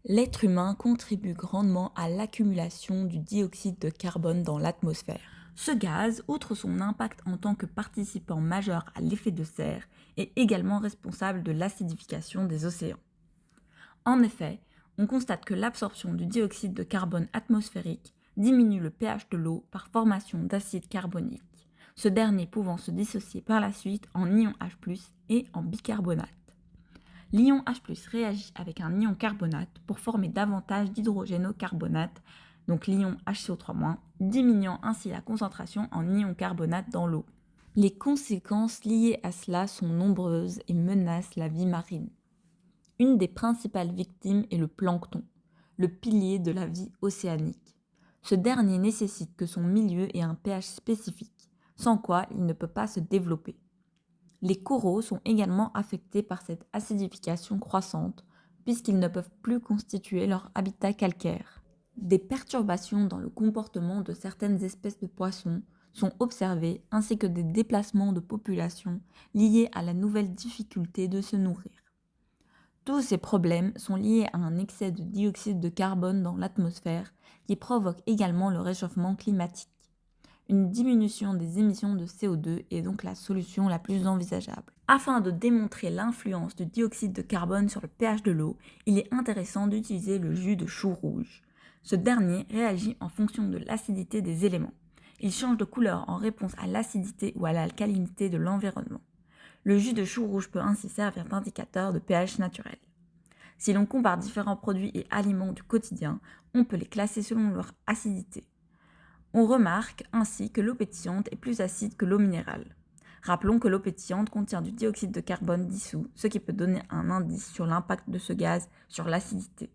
L'être humain contribue grandement à l'accumulation du dioxyde de carbone dans l'atmosphère. Ce gaz, outre son impact en tant que participant majeur à l'effet de serre, est également responsable de l'acidification des océans. En effet, on constate que l'absorption du dioxyde de carbone atmosphérique diminue le pH de l'eau par formation d'acide carbonique, ce dernier pouvant se dissocier par la suite en ion H+, et en bicarbonate. L'ion H+ réagit avec un ion carbonate pour former davantage d'hydrogénocarbonate, donc l'ion HCO3-, diminuant ainsi la concentration en ion carbonate dans l'eau. Les conséquences liées à cela sont nombreuses et menacent la vie marine. Une des principales victimes est le plancton, le pilier de la vie océanique. Ce dernier nécessite que son milieu ait un pH spécifique, sans quoi il ne peut pas se développer. Les coraux sont également affectés par cette acidification croissante, puisqu'ils ne peuvent plus constituer leur habitat calcaire. Des perturbations dans le comportement de certaines espèces de poissons sont observées, ainsi que des déplacements de population liés à la nouvelle difficulté de se nourrir. Tous ces problèmes sont liés à un excès de dioxyde de carbone dans l'atmosphère qui provoque également le réchauffement climatique. Une diminution des émissions de CO2 est donc la solution la plus envisageable. Afin de démontrer l'influence du dioxyde de carbone sur le pH de l'eau, il est intéressant d'utiliser le jus de chou rouge. Ce dernier réagit en fonction de l'acidité des éléments. Il change de couleur en réponse à l'acidité ou à l'alcalinité de l'environnement. Le jus de chou rouge peut ainsi servir d'indicateur de pH naturel. Si l'on compare différents produits et aliments du quotidien, on peut les classer selon leur acidité. On remarque ainsi que l'eau pétillante est plus acide que l'eau minérale. Rappelons que l'eau pétillante contient du dioxyde de carbone dissous, ce qui peut donner un indice sur l'impact de ce gaz sur l'acidité.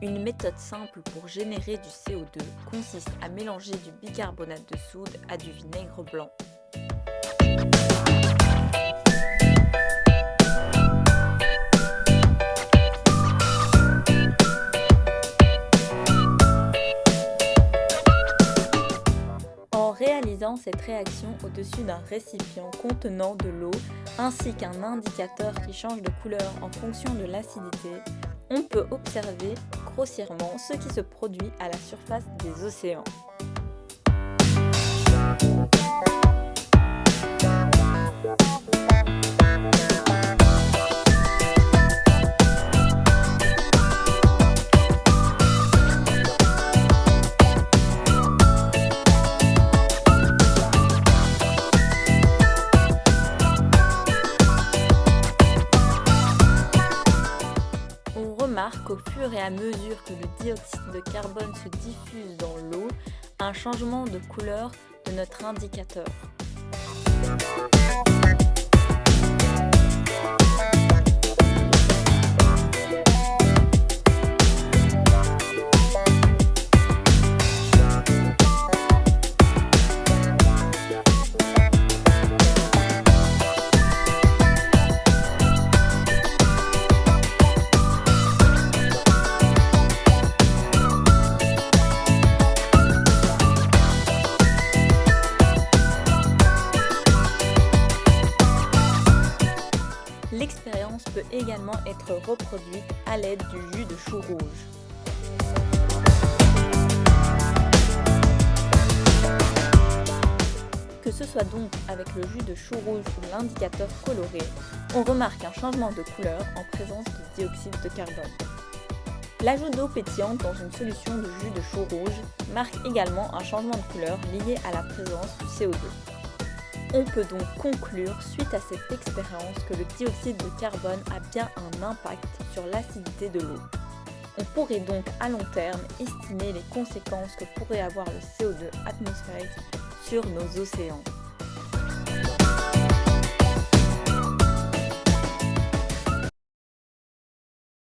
Une méthode simple pour générer du CO2 consiste à mélanger du bicarbonate de soude à du vinaigre blanc. En réalisant cette réaction au-dessus d'un récipient contenant de l'eau ainsi qu'un indicateur qui change de couleur en fonction de l'acidité, on peut observer grossièrement ce qui se produit à la surface des océans. On remarque qu'au fur et à mesure que le dioxyde de carbone se diffuse dans l'eau, un changement de couleur de notre indicateur. L'expérience peut également être reproduite à l'aide du jus de chou rouge. Que ce soit donc avec le jus de chou rouge ou l'indicateur coloré, on remarque un changement de couleur en présence de dioxyde de carbone. L'ajout d'eau pétillante dans une solution de jus de chou rouge marque également un changement de couleur lié à la présence du CO2. On peut donc conclure, suite à cette expérience, que le dioxyde de carbone a bien un impact sur l'acidité de l'eau. On pourrait donc à long terme estimer les conséquences que pourrait avoir le CO2 atmosphérique sur nos océans.